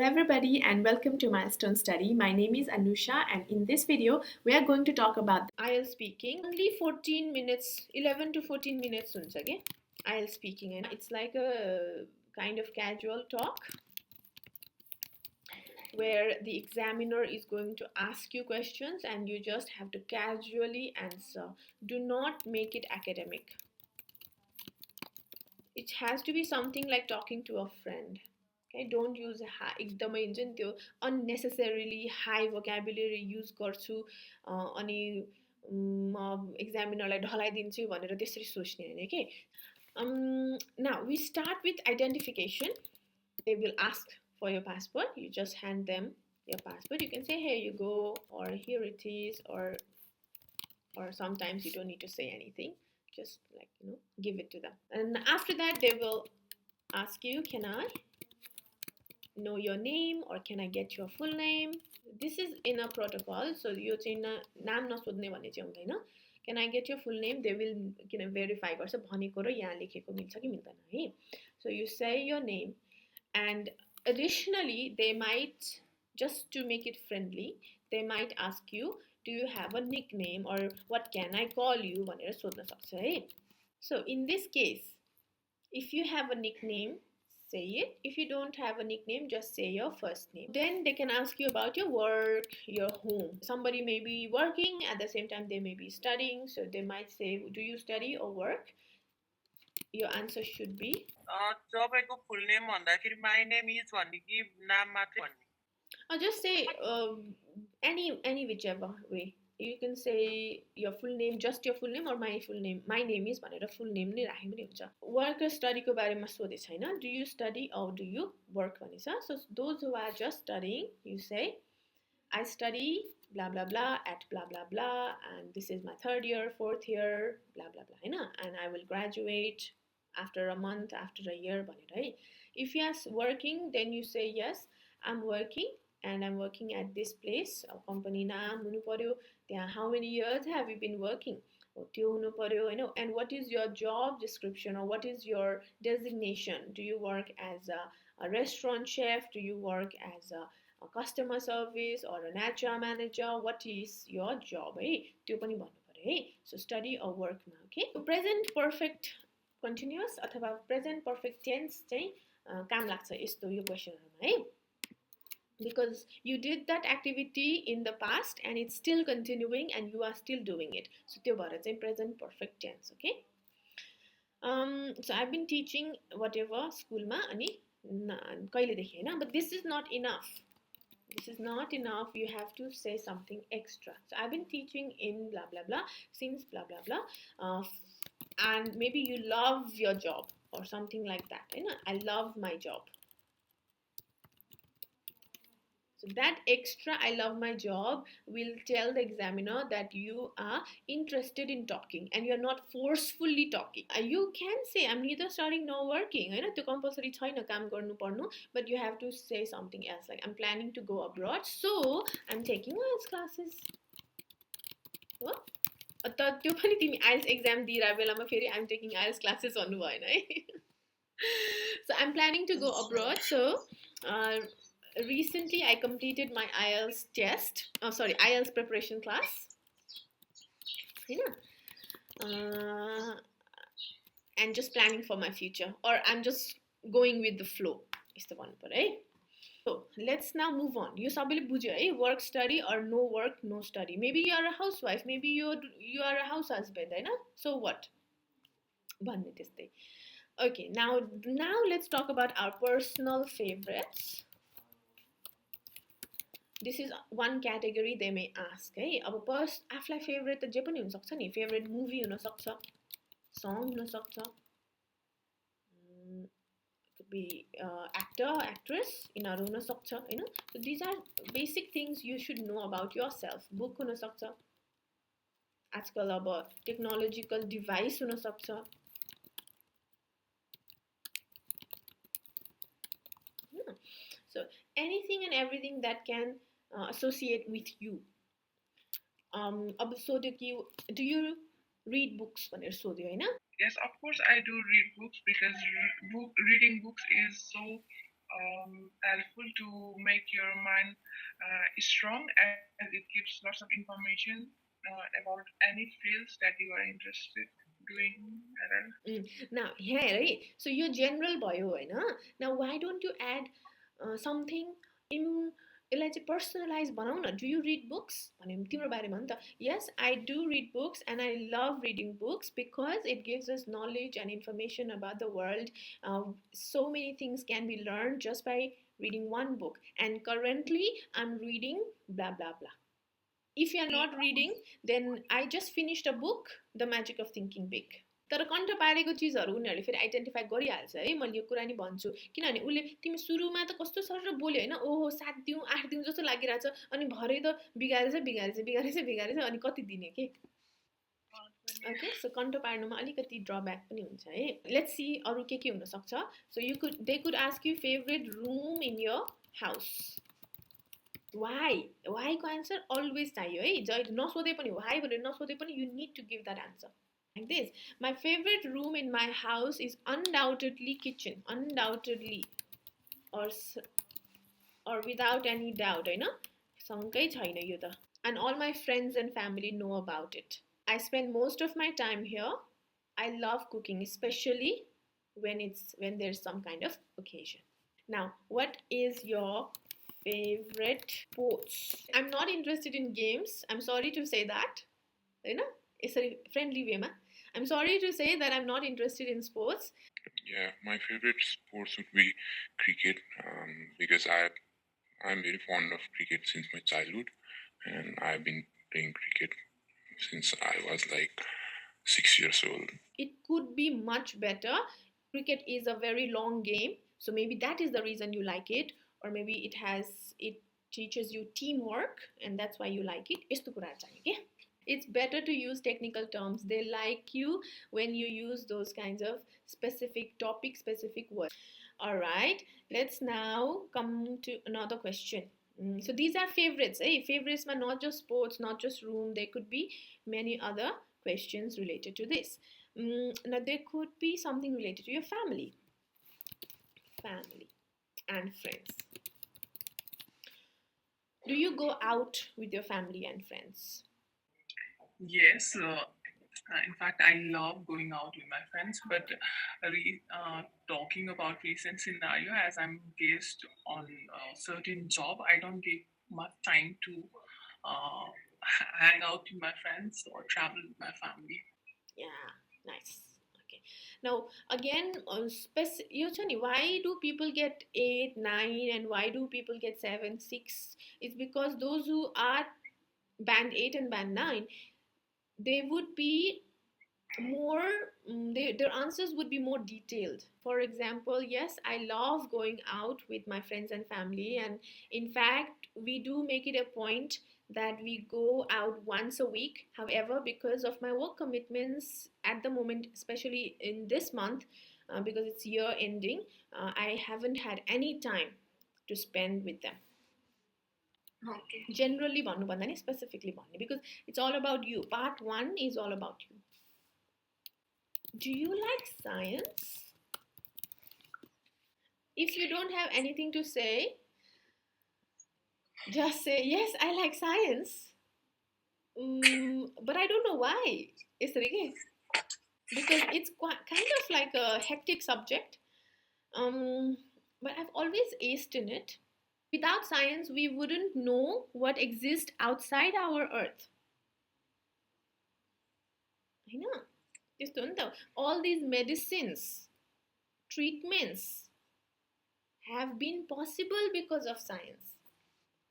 Hello everybody and welcome to Milestone Study. My name is Anusha and in this video we are going to talk about IELTS speaking. Only 14 minutes, 11 to 14 minutes huncha ke IELTS speaking, and it's like a kind of casual talk where the examiner is going to ask you questions and you just have to casually answer. Do not make it academic. It has to be something like talking to a friend. Okay, don't use एकदमै हुन्छ नि त्यो unnecessarily high vocabulary use गर्छु अनि म एक्जामिनरलाई ढलाइदिन्छु भनेर त्यसरी सोच्ने हैन के. Now we start with identification. They will ask for your passport. You just hand them your passport. You can say here you go, or here it is, or sometimes you don't need to say anything, just like give it to them. And after that they will ask you, can I know your name, or can I get your full name? This is in a protocol, so यो चाहिँ नाम नसोध्ने भन्ने चाहिँ हुँदैन. Can I get your full name? They will verify गर्छ भनेको र यहाँ लेखेको मिल्छ कि मिल्दैन है. So you say your name, and additionally they might, just to make it friendly, they might ask you, do you have a nickname, or what can I call you भनेर सोध्न सक्छ है. So in this case, if you have a nickname, say it. If you don't have a nickname, just say your first name. Then they can ask you about your work, your home. Somebody may be working, at the same time they may be studying, so they might say, do you study or work? Your answer should be तपाईँको full name भन्दाखेरि my name is भन्ने कि नाम मात्रै भन्ने? Or just say any whichever way. You can say your full name, just your full name, or my full name. My name is भनेर full name नै राखे पनि हुन्छ. Work र study को बारेमा सोधे छैन. Do you study or do you work भनेछ. So those who are just studying, you say I study blah blah blah at blah blah blah, and this is my 3rd year, 4th year, blah blah blah Hahn, and I will graduate after a month, after a year भनेर है. If you are working, then you say yes, I'm working and I'm working at this place. Company naam हुनु पर्यो. How many years have you been working? त्यो हुनु पर्यो हैन. And what is your job description, or what is your designation? Do you work as a restaurant chef? Do you work as a customer service or an HR manager? What is your job है, त्यो पनि भन्नु पर्यो है. So study or work मा. Okay, so present perfect continuous अथवा present perfect tense चाहिँ काम लाग्छ यस्तो यो क्वेशनहरुमा है, because you did that activity in the past and it's still continuing and you are still doing it. So त्यो भएर चाहिँ present perfect tense. Okay, so I've been teaching whatever school ma ani कहिले देखि हैन, but this is not enough. This is not enough. You have to say something extra. So I've been teaching in blah blah blah since blah blah blah, and maybe you love your job or something like that. You know, I love my job. So that extra I love my job will tell the examiner that you are interested in talking and you are not forcefully talking. You can say I'm neither studying nor working. हैन, त्यो compulsory छैन काम गर्नु पर्नु, but you have to say something else like I'm planning to go abroad, so I'm taking IELTS classes. हो त त्यो पनि तिमी IELTS exam दिइरा बेलामा फेरि I'm taking IELTS classes भन्नु भएन है. So I'm planning to go abroad, so recently I completed my IELTS test. IELTS preparation class. And just planning for my future, or I'm just going with the flow is the one part, right? So let's now move on. You sabile bujyo hai, work study or no work no study. Maybe you are a housewife, maybe you are a house husband, right? So what? Bhanne testai. Okay, now let's talk about our personal favorites. This is one category they may ask. Hey, अब आफूलाई favourite त जे पनि हुन सक्छ नि. Favourite movie हुन सक्छ, सङ हुन सक्छ, could be actor, actress, यिनीहरु हुन सक्छ हैन. So these are basic things you should know about yourself. Book हुन सक्छ, आजकल अब टेक्नोलोजिकल डिभाइस हुन सक्छ. So anything and everything that can associate with you. अब सोध्यो कि do you read books भनेर सोध्यो हैन. Yes, of course I do read books because reading books is so helpful to make your mind strong, as it gives lots of information about any fields that you are interested doing. Now, here, right? So your general भयो होइन. Now, why don't you add something in यसलाई चाहिँ personalise बनाऊ न. Do you rid books भने तिम्रो बारेमा हो नि त. Yes, I do rid books and I लभ reading books because it gives us knowledge and information about the world. So many things can be learned just by reading one book, and currently I'm reading blah blah blah. If you are not reading, then I just finished a book, The Magic of Thinking Big. तर कण्ठ पारेको चिजहरू उनीहरूले फेरि identify गरिहाल्छ है. मैले यो कुरा नि भन्छु किनभने उसले तिमी सुरुमा त कस्तो सर बोल्यो होइन, ओहो 7 दिउँ 8 दिउँ जस्तो लागिरहेछ, अनि भरे त बिगारेछ अनि कति दिने के. ओके, सो कण्ठ पार्नुमा अलिकति ड्रब्याक पनि हुन्छ है. लेट्स सी अरू के हुनसक्छ. So you could they could ask you favourite room in your house. Why को आन्सर अलवेज चाहियो है. जहिले नसोधे पनि वाइ भनेर नसोधे पनि you need to give that answer. Like this. My favorite room in my house is undoubtedly kitchen. Undoubtedly. Or without any doubt, होइन. सँगै छैन यो त. And all my friends and family know about it. I spend most of my time here. I love cooking, especially when there's some kind of occasion. Now, what is your favorite sports? I'm not interested in games. I'm sorry to say that. होइन, यसरी friendly वेमा. I'm sorry to say that I'm not interested in sports. Yeah, my favorite sports would be cricket because I'm very fond of cricket since my childhood, and I've been playing cricket since I was like 6 years old. It could be much better. Cricket is a very long game, so maybe that is the reason you like it, or maybe it teaches you teamwork and that's why you like it. यस्तो कुरा चाहियो के. It's better to use technical terms. They like you when you use those kinds of specific topic, specific words. All right, let's now come to another question. So these are favorites. Hey, favorites are not just sports, not just room. There could be many other questions related to this. Now there could be something related to your family and friends. Do you go out with your family and friends? Yes, in fact, I love going out with my friends, but talking about recent scenario, as I'm engaged on a certain job, I don't get much time to hang out with my friends or travel with my family. Yeah, nice. Okay. Now, again, why do people get 8, 9 and why do people get 7, 6? It's because those who are band 8 and band 9, they would be more, their answers would be more detailed. For example, yes, I love going out with my friends and family, and in fact we do make it a point that we go out once a week. However, because of my work commitments at the moment, especially in this month, because it's year ending, I haven't had any time to spend with them. Okay. Generally भन्नुभन्दा नि specifically भन्ने, because it's all about you. Part 1 is all about you. Do you like science? If you don't have anything to say, just say yes, I like science. But I don't know why. Because it's kind of like a hectic subject. But I've always aced in it. Without science, we wouldn't know what exists outside our earth. I know. All these medicines, treatments have been possible because of science.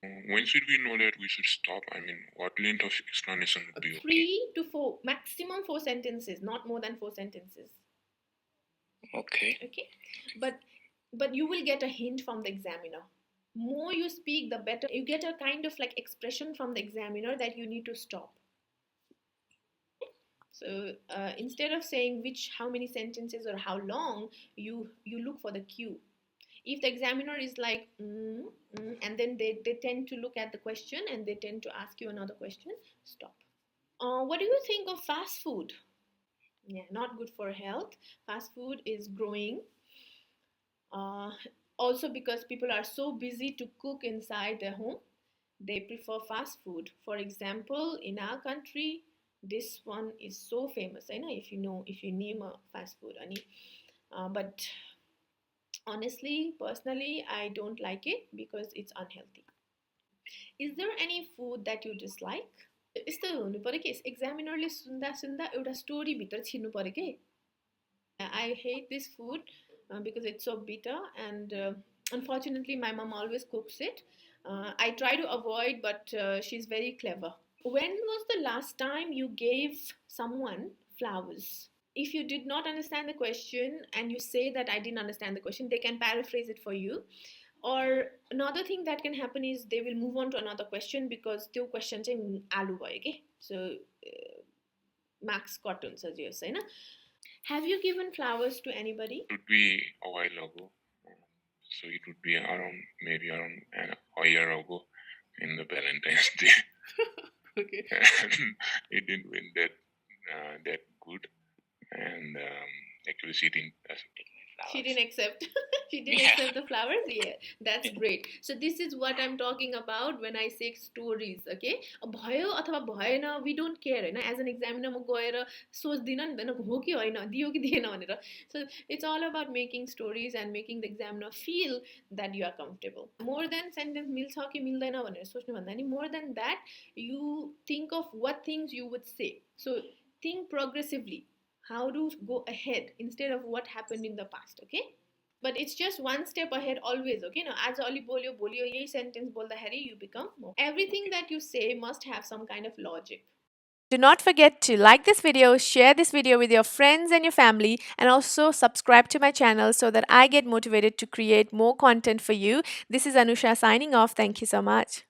When should we know that we should stop? I mean, what length of explanation would be okay? 3 to 4, maximum 4 sentences, not more than 4 sentences. Okay. Okay. But you will get a hint from the examiner. More you speak, the better. You get a kind of like expression from the examiner that you need to stop. So instead of saying how many sentences or how long, you look for the cue. If the examiner is like, and then they tend to look at the question and they tend to ask you another question, stop. What do you think of fast food? Yeah, not good for health. Fast food is growing. Also, because people are so busy to cook inside their home, they prefer fast food. For example, in our country, this one is so famous. I know if you name a fast food, ani. But honestly, personally, I don't like it because it's unhealthy. Is there any food that you dislike? यस्तो हुनु पर्यो कि एक्जामिनरले सुन्दा सुन्दा एउटा story भित्र छिर्नु पर्यो कि I hate this food because it's so bitter, and unfortunately, my mom always cooks it. I try to avoid, but she's very clever. When was the last time you gave someone flowers? If you did not understand the question and you say that I didn't understand the question, they can paraphrase it for you. Or another thing that can happen is they will move on to another question because त्यो question चाहिँ आलु भयो कि so marks cut हुन्छ जेस हैन. Have you given flowers to anybody? It would be a while ago. So it would be around maybe around a year ago in the Valentine's Day. Okay. And it didn't win that good, and actually she didn't accept my flowers. She didn't accept. She didn't Yeah. accept the flowers. Yeah, that's great. So this is what I'm talking about when I say stories. Okay, भयो अथवा भएन, we don't care Hahn. As an examiner म गएर सोच्दिन नि त हो कि होइन, दियो कि दिएन भनेर. So it's all about making stories and making the examiner feel that you are comfortable. More than sentence मिल्छ कि मिल्दैन भनेर सोच्नु भन्दा नि more than that, you think of what things you would say. So think progressively how to go ahead instead of what happened in the past. Okay, but it's just one step ahead always. Okay, now as ali bolyo bolyo यही sentence बोल्दाखेरि you become more. Everything that you say must have some kind of logic. Do not forget to like this video, share this video with your friends and your family, and also subscribe to my channel so that I get motivated to create more content for you. This is Anusha signing off. Thank you so much.